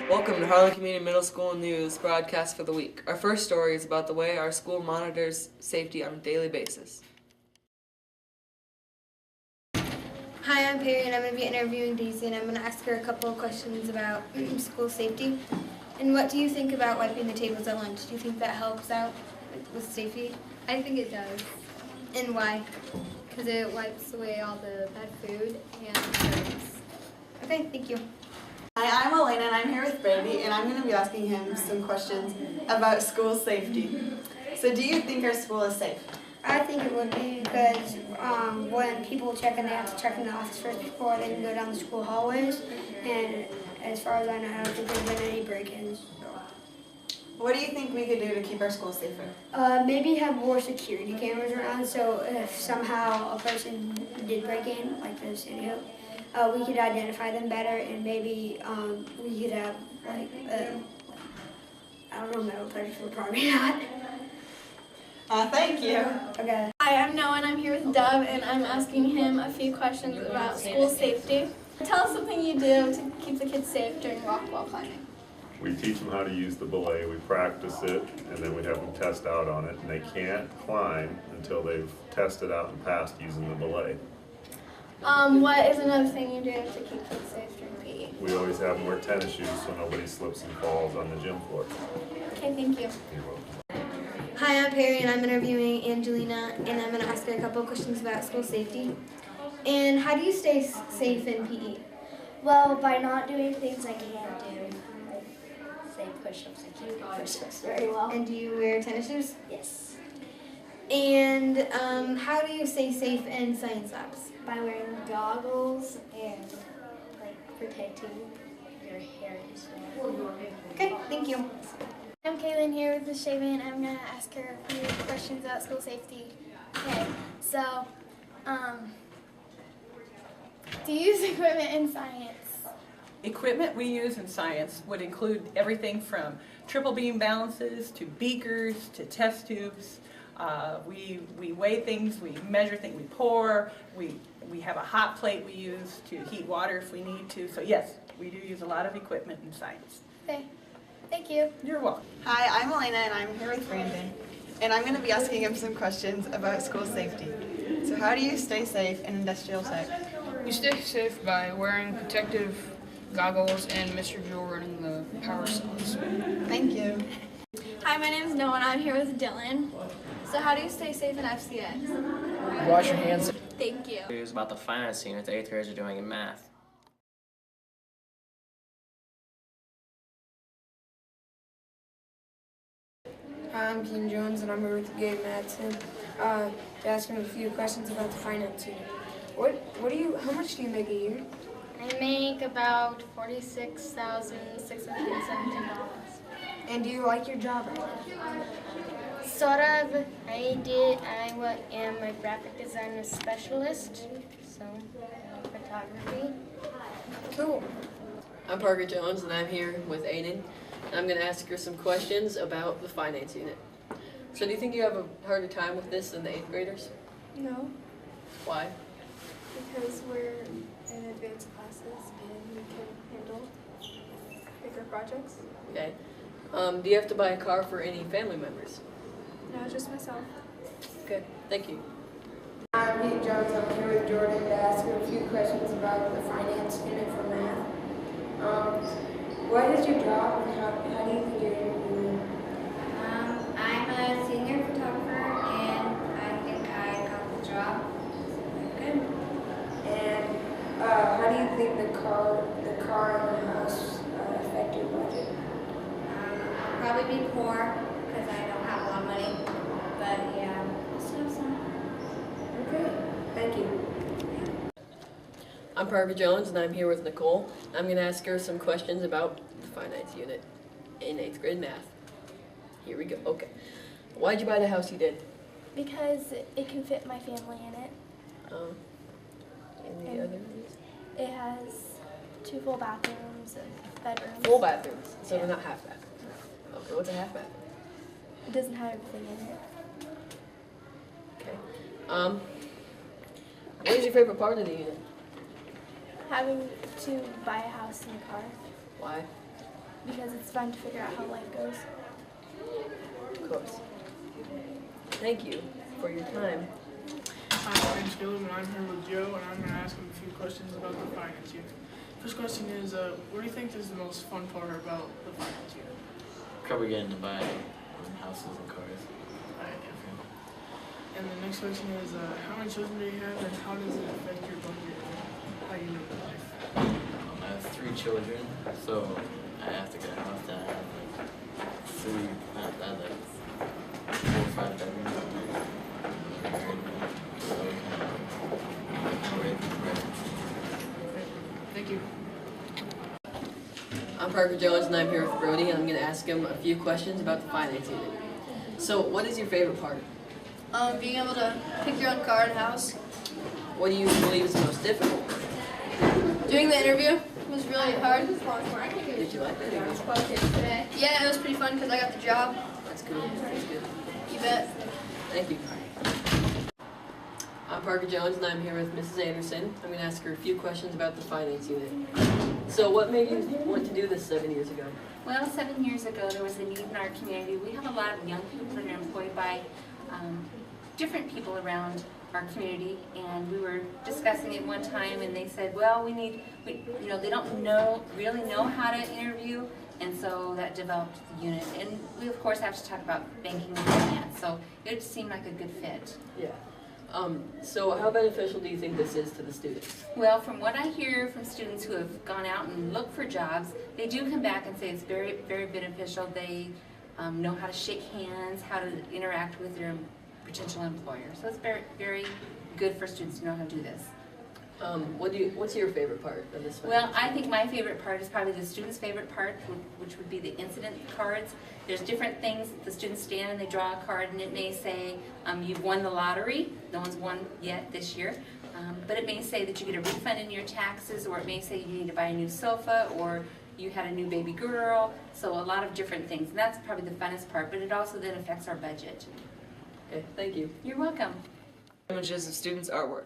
Welcome to Harlan Community Middle School News broadcast for the week. Our first story is about the way our school monitors safety on a daily basis. Hi, I'm Perry and I'm going to be interviewing Daisy and I'm going to ask her a couple of questions about school safety. And what do you think about wiping the tables at lunch? Do you think that helps out with safety? I think it does, And why? because it wipes away all the bad food and germs. Okay, thank you. Hi, I'm Elena and I'm here with Brady and I'm going to be asking him some questions about school safety. So do you think our school is safe? I think it would be because when people check in, they have to check in the office first before they can go down the school hallways. And as far as I know, I don't think there's been any break-ins. What do you think we could do to keep our school safer? Maybe have more security cameras around, so if somehow a person did break in, like this video, we could identify them better, and maybe we could have like I don't know, metal detectors, but probably not. Thank you. Okay. Hi, I'm Noah and I'm here with Dove and I'm asking him a few questions about school safety. Tell us something you do to keep the kids safe during rock wall climbing. We teach them how to use the belay, we practice it, and then we have them test out on it, and they can't climb until they've tested out and passed using the belay. What is another thing you do to keep kids safe during PE? We always have them wear tennis shoes so nobody slips and falls on the gym floor. Okay, thank you. You're welcome. Hi, I'm Perry and I'm interviewing Angelina and I'm going to ask her a couple of questions about school safety. And how do you stay safe in PE? Well, by not doing things I can't do. Say push-ups, I can't do push-ups very well. And do you wear tennis shoes? Yes. And how do you stay safe in science labs? By wearing goggles and like protecting your hair as well. Okay, thank you. I'm Kaylin here with Ms. Shaven and I'm going to ask her a few questions about school safety. Okay, so, do you use equipment in science? Equipment we use in science would include everything from triple beam balances to beakers to test tubes. We weigh things, we measure things, we pour, we have a hot plate we use to heat water if we need to. So yes, we do use a lot of equipment in science. Okay, thank you. You're welcome. Hi, I'm Elena and I'm here with Brandon. And I'm going to be asking him some questions about school safety. So how do you stay safe in industrial tech? You stay safe by wearing protective goggles and Mr. Jewel running the power saws. Thank you. Hi, my name is Noah and I'm here with Dylan. So how do you stay safe in FCS? Wash your hands. Thank you. It was about the finance unit the 8th graders are doing in math. Hi, I'm Keane Jones and I'm here with Gabe Madsen to ask him a few questions about the finance unit. How much do you make a year? I make about $46,617. And do you like your job? Sort of. I am a graphic designer specialist, so photography. Cool. I'm Parker Jones and I'm here with Aiden. And I'm going to ask her some questions about the finance unit. So do you think you have a harder time with this than the 8th graders? No, Why? because we're in advanced classes and we can handle bigger projects. Okay. Do you have to buy a car for any family members? No, just myself. Good. Thank you. I'm Pete Jones. I'm here with Jordan to ask her a few questions about the finance unit for math. What is your job and how do you think you're going to do it? I'm a senior photographer and I think I got the job. Good. And how do you think the car and the house affect your budget? I'll probably be poor because I don't have a lot of money, but yeah, I'll still have some. Okay. Thank you. I'm Parker Jones and I'm here with Nicole. I'm going to ask her some questions about the finance unit in 8th grade math. Here we go. Okay. Why'd you buy the house you did? Because it can fit my family in it. Any other reasons? It has 2 full bathrooms and bedrooms. Full bathrooms, so they're not half bathrooms. Okay, what's a half bathroom? It doesn't have everything in it. Okay. What is your favorite part of the unit? Having to buy a house and a car. Why? because it's fun to figure out how life goes. Of course. Thank you for your time. Hi, my name's Caleb, and I'm here with Joe, and I'm going to ask him a few questions about the finance unit. First question is, what do you think is the most fun part about the finance unit? Probably getting to buy houses and cars. And the next question is, how many children do you have, and how does it affect your budget and how you live your life? I have 3 children, so I have to get a house that has like 4 or 5 bedrooms. Thank you. I'm Parker Jones, and I'm here with Brody, and I'm going to ask him a few questions about the finance unit. So, what is your favorite part? Being able to pick your own car and house. What do you believe is the most difficult? Doing the interview was really hard. Did you like that? Yeah, it was pretty fun because I got the job. That's good. That's good. You bet. Thank you. I'm Parker Jones, and I'm here with Mrs. Anderson. I'm going to ask her a few questions about the finance unit. So, what made you want to do this 7 years ago? Well, 7 years ago, there was a need in our community. We have a lot of young people that are employed by different people around our community, and we were discussing it one time, and they said, well, they don't really know how to interview, and so that developed the unit. And we, of course, have to talk about banking and finance, so it seemed like a good fit. Yeah. So how beneficial do you think this is to the students? Well, from what I hear from students who have gone out and looked for jobs, they do come back and say it's very, very beneficial. They know how to shake hands, how to interact with their potential employer. So it's very, very good for students to know how to do this. What's your favorite part of this? Well, I think my favorite part is probably the students' favorite part, which would be the incident cards. There's different things. The students stand and they draw a card, and it may say, you've won the lottery. No one's won yet this year. But it may say that you get a refund in your taxes, or it may say you need to buy a new sofa, or you had a new baby girl. So a lot of different things. And that's probably the funnest part, but it also then affects our budget. Okay, thank you. You're welcome. Images of students' artwork.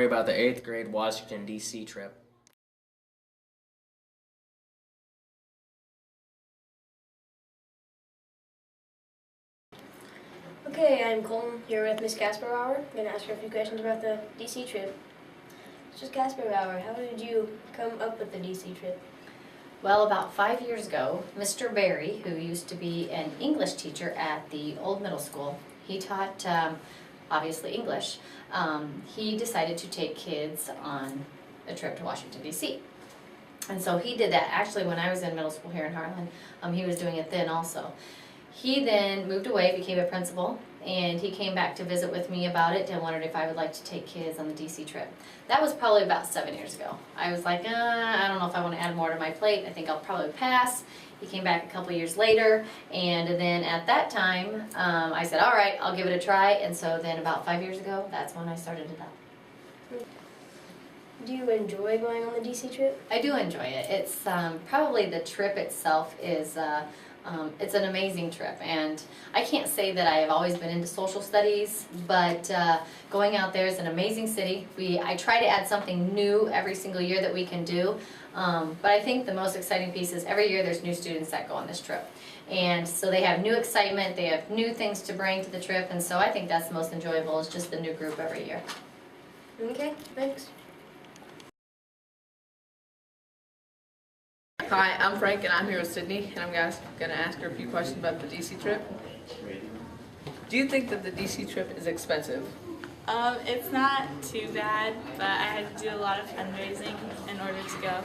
About the 8th grade Washington, D.C. trip. Okay, I'm Colton here with Miss Gasperbauer. I'm going to ask her a few questions about the D.C. trip. Mrs. Gasperbauer, how did you come up with the D.C. trip? Well, about 5 years ago, Mr. Barry, who used to be an English teacher at the old middle school, he taught obviously English. He decided to take kids on a trip to Washington, D.C. And so he did that actually when I was in middle school here in Harlan. He was doing it then also. He then moved away, became a principal, and he came back to visit with me about it and wondered if I would like to take kids on the D.C. trip. That was probably about 7 years ago. I was like, I don't know if I want to add more to my plate. I think I'll probably pass. He came back a couple years later, and then at that time, I said, all right, I'll give it a try. And so then about 5 years ago, that's when I started it up. Do you enjoy going on the D.C. trip? I do enjoy it. It's probably the trip itself is it's an amazing trip, and I can't say that I have always been into social studies, but going out there is an amazing city. I try to add something new every single year that we can do, but I think the most exciting piece is every year there's new students that go on this trip, and so they have new excitement, they have new things to bring to the trip, and so I think that's the most enjoyable is just the new group every year. Okay, thanks. Hi, I'm Frank, and I'm here with Sydney, and I'm going to ask her a few questions about the DC trip. Do you think that the DC trip is expensive? It's not too bad, but I had to do a lot of fundraising in order to go.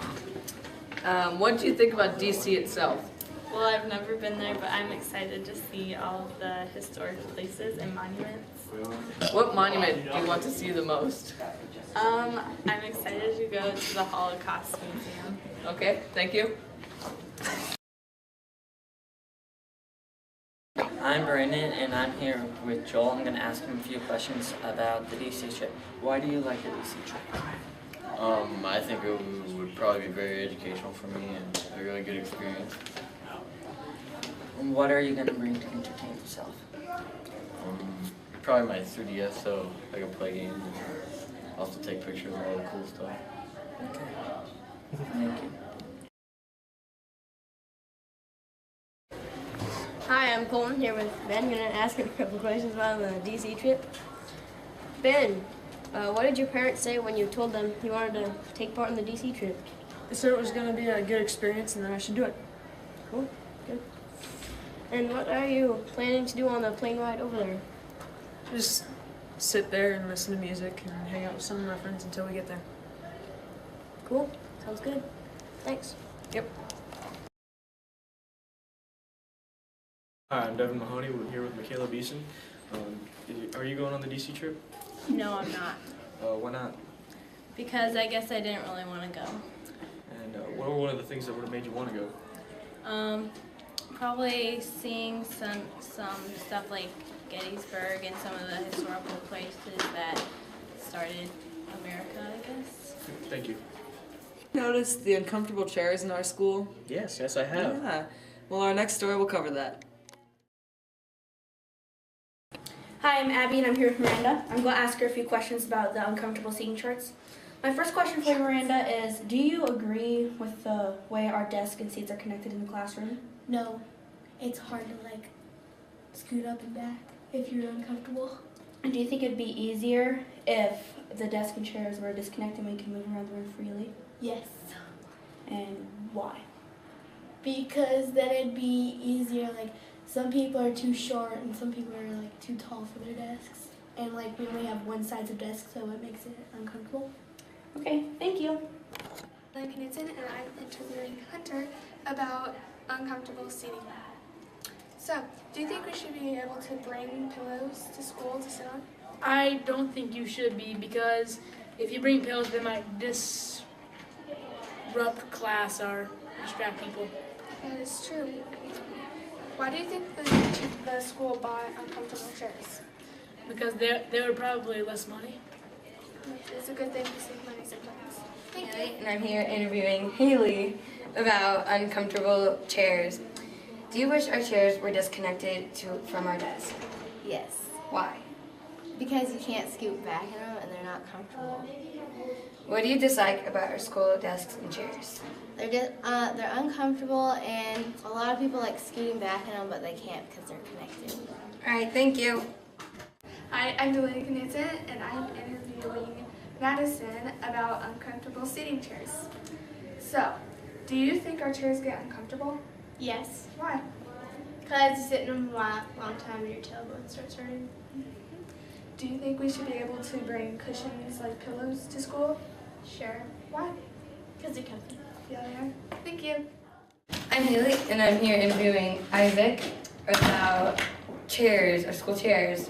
What do you think about DC itself? Well, I've never been there, but I'm excited to see all of the historic places and monuments. What monument do you want to see the most? I'm excited to go to the Holocaust Museum. Okay, thank you. I'm Brandon, and I'm here with Joel. I'm going to ask him a few questions about the DC trip. Why do you like the DC trip? I think it would probably be very educational for me and a really good experience. And what are you going to bring to entertain yourself? Probably my 3DS so I can play games and also take pictures of all the cool stuff. Okay. Thank you. Hi, I'm Colton here with Ben. I'm going to ask him a couple questions about the DC trip. Ben, what did your parents say when you told them you wanted to take part in the DC trip? They said it was going to be a good experience and that I should do it. Cool, good. And what are you planning to do on the plane ride over there? Just sit there and listen to music and hang out with some of my friends until we get there. Cool, sounds good. Thanks. Yep. Hi, I'm Devin Mahoney. We're here with Michaela Beeson. Are you going on the DC trip? No, I'm not. Why not? Because I guess I didn't really want to go. And what were one of the things that would have made you want to go? Probably seeing some stuff like Gettysburg and some of the historical places that started America, I guess. Thank you. Notice the uncomfortable chairs in our school? Yes, I have. Yeah. Well, our next story will cover that. Hi, I'm Abby and I'm here with Miranda. I'm going to ask her a few questions about the uncomfortable seating charts. My first question for you, Miranda, is do you agree with the way our desk and seats are connected in the classroom? No, it's hard to like scoot up and back if you're uncomfortable. And do you think it'd be easier if the desk and chairs were disconnected and we could move around the room freely? Yes. And why? Because then it'd be easier, like some people are too short and some people are like too tall for their desks. And like we only have one size of desk, so it makes it uncomfortable. Okay, thank you. I'm Knudsen and I'm interviewing Hunter about uncomfortable seating. So, do you think we should be able to bring pillows to school to sit on? I don't think you should be, because if you bring pillows, they might disrupt class or distract people. That is true. Why do you think the school bought uncomfortable chairs? Because they were probably less money. It's a good thing to save money sometimes. Thank you. And I'm here interviewing Haley about uncomfortable chairs. Do you wish our chairs were disconnected from our desk? Yes. Why? Because you can't scoot back in them and they're not comfortable. What do you dislike about our school desks and chairs? They're uncomfortable and a lot of people like scooting back in them, but they can't because they're connected. All right, thank you. Hi, I'm Delaney Knudsen and I'm interviewing Madison about uncomfortable seating chairs. So, do you think our chairs get uncomfortable? Yes. Why? Because you sit in them a long time and your tailbone starts hurting. Do you think we should be able to bring cushions like pillows to school? Sure. Why? Because they're comfy. Yeah, they are. Thank you. I'm Haley, and I'm here interviewing Isaac about chairs, our school chairs.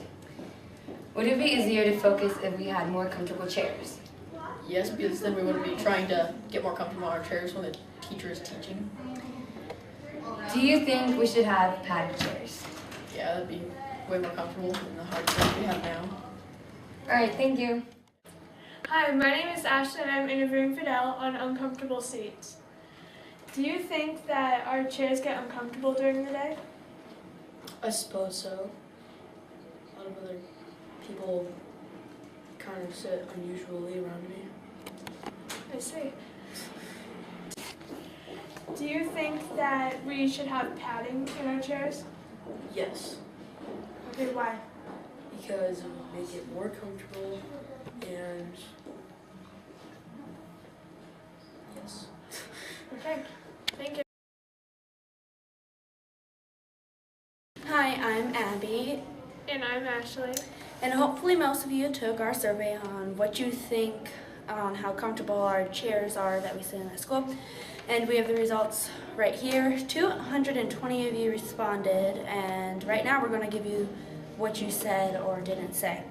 Would it be easier to focus if we had more comfortable chairs? Yes, because then we wouldn't be trying to get more comfortable on our chairs when the teacher is teaching. Do you think we should have padded chairs? Yeah, that'd be way more comfortable than the hard chairs we have now. All right, thank you. Hi, my name is Ashton and I'm interviewing Fidel on uncomfortable seats. Do you think that our chairs get uncomfortable during the day? I suppose so. A lot of other people kind of sit unusually around me. I see. Do you think that we should have padding in our chairs? Yes, Okay, why? because it would make it more comfortable and yes. Okay, thank you. Hi, I'm Abby. And I'm Ashley. And hopefully most of you took our survey on what you think on how comfortable our chairs are that we sit in at school. And we have the results right here. 220 of you responded, and right now we're going to give you what you said or didn't say.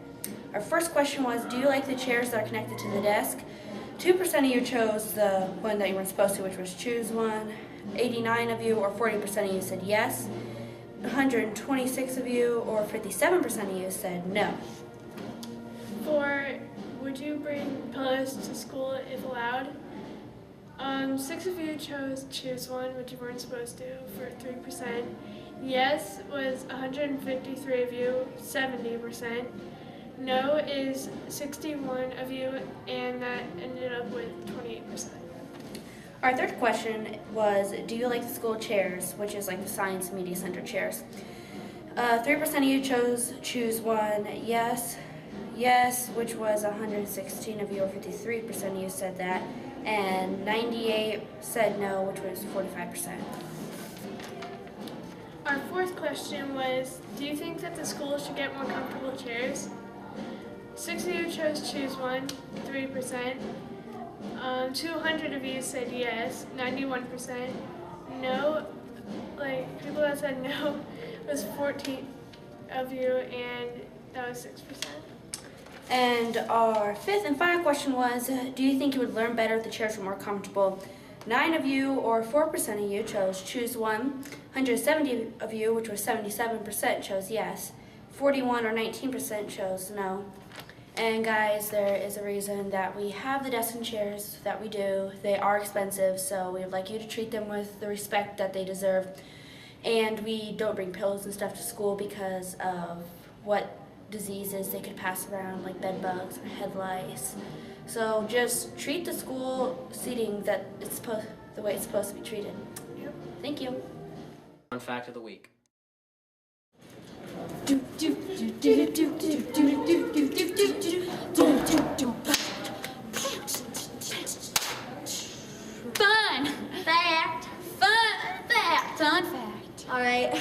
Our first question was, do you like the chairs that are connected to the desk? 2% of you chose the one that you weren't supposed to, which was choose one. 89 of you, or 40% of you, said yes. 126 of you, or 57% of you, said no. For would you bring pillows to school if allowed? 6 of you chose choose one, which you weren't supposed to, for 3%. Yes was 153 of you, 70%. No is 61 of you, and that ended up with 28%. Our third question was, do you like the school chairs, which is like the Science Media Center chairs? 3% of you chose choose one, yes. Yes, which was 116 of you, or 53% of you said that. And 98 said no, which was 45%. Our fourth question was, do you think that the school should get more comfortable chairs? 6 of you chose choose one, 3%. 200 of you said yes, 91%. No, like people that said no was 14 of you, and that was 6%. And our fifth and final question was, do you think you would learn better if the chairs were more comfortable? 9 of you, or 4% of you, chose choose one. 170 of you, which was 77%, chose yes. 41 or 19% chose no. And guys, there is a reason that we have the desks and chairs that we do. They are expensive, so we would like you to treat them with the respect that they deserve. And we don't bring pillows and stuff to school because of what diseases they could pass around, like bed bugs and head lice. So just treat the school seating that it's the way it's supposed to be treated. Yep. Thank you. Fun fact of the week. Fun fact. Fun fact. Fun fact. All right.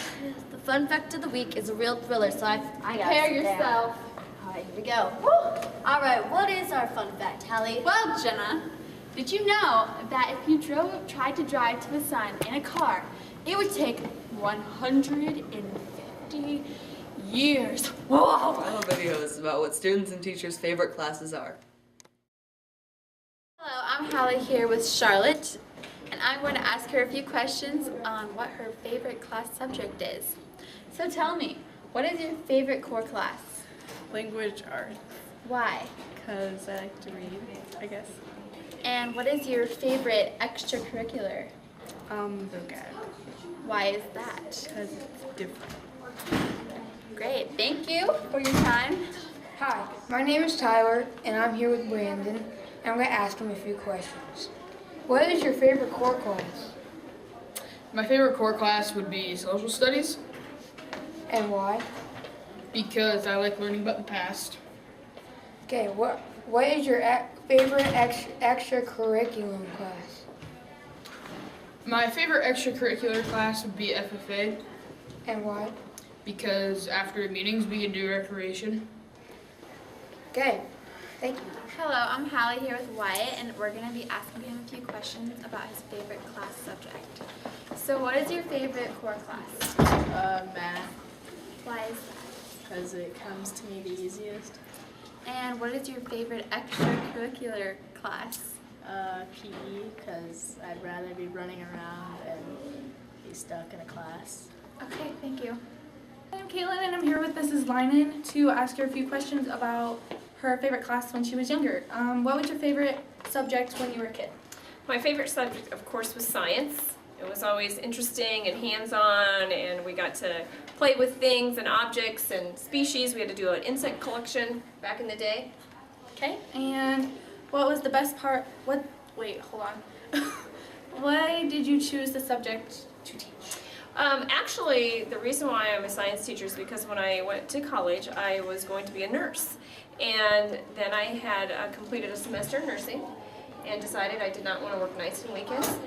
The fun fact of the week is a real thriller, so I got Prepare yourself. All right, here we go. Woo. All right, what is our fun fact, Hallie? Well, Jenna, did you know that if you tried to drive to the sun in a car, it would take 150 years? Whoa! Final video is about what students and teachers' favorite classes are. Hello, I'm Hallie here with Charlotte, and I'm going to ask her a few questions on what her favorite class subject is. So tell me, what is your favorite core class? Language arts. Why? Because I like to read, I guess. And what is your favorite extracurricular? Vocab. Why is that? Because it's different. Great, thank you for your time. Hi, my name is Tyler, and I'm here with Brandon, and I'm going to ask him a few questions. What is your favorite core class? My favorite core class would be social studies. And why? Because I like learning about the past. Okay, what is your favorite extracurriculum class? My favorite extracurricular class would be FFA. And why? Because after meetings we can do recreation. Okay, thank you. Hello, I'm Hallie here with Wyatt, and we're going to be asking him a few questions about his favorite class subject. So what is your favorite core class? Math. Why is that? Because it comes to me the easiest. And what is your favorite extracurricular class? PE, because I'd rather be running around and be stuck in a class. Okay, thank you. I'm Caitlin, and I'm here with Mrs. Lyman to ask her a few questions about her favorite class when she was younger. What was your favorite subject when you were a kid? My favorite subject, of course, was science. It was always interesting and hands-on, and we got to play with things and objects and species. We had to do an insect collection back in the day. Okay, and what was the best part? Wait, hold on. Why did you choose the subject to teach? Actually, the reason why I'm a science teacher is because when I went to college, I was going to be a nurse. And then I had completed a semester in nursing and decided I did not want to work nights and weekends.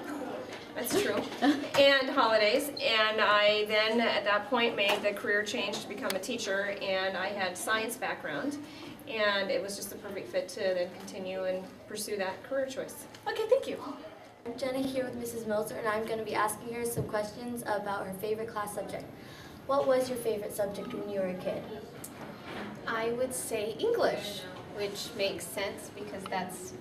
That's true. And holidays. And I then, at that point, made the career change to become a teacher, and I had science background. And it was just the perfect fit to then continue and pursue that career choice. Okay, thank you. I'm Jenna here with Mrs. Milzer, and I'm going to be asking her some questions about her favorite class subject. What was your favorite subject when you were a kid? I would say English, which makes sense because that's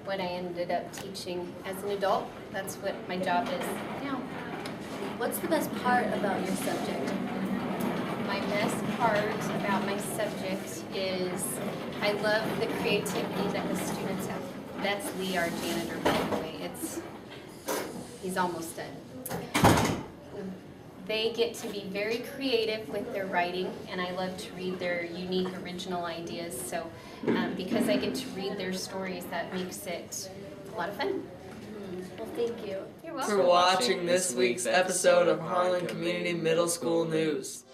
what I ended up teaching as an adult. That's what my job is now. What's the best part about your subject? My best part about my subject is I love the creativity that the students have. That's Lee, our janitor, by the way. He's almost done. They get to be very creative with their writing, and I love to read their unique, original ideas. So because I get to read their stories, that makes it a lot of fun. Well, thank you. You're welcome. For watching this week's episode of Harlan Community Middle School News.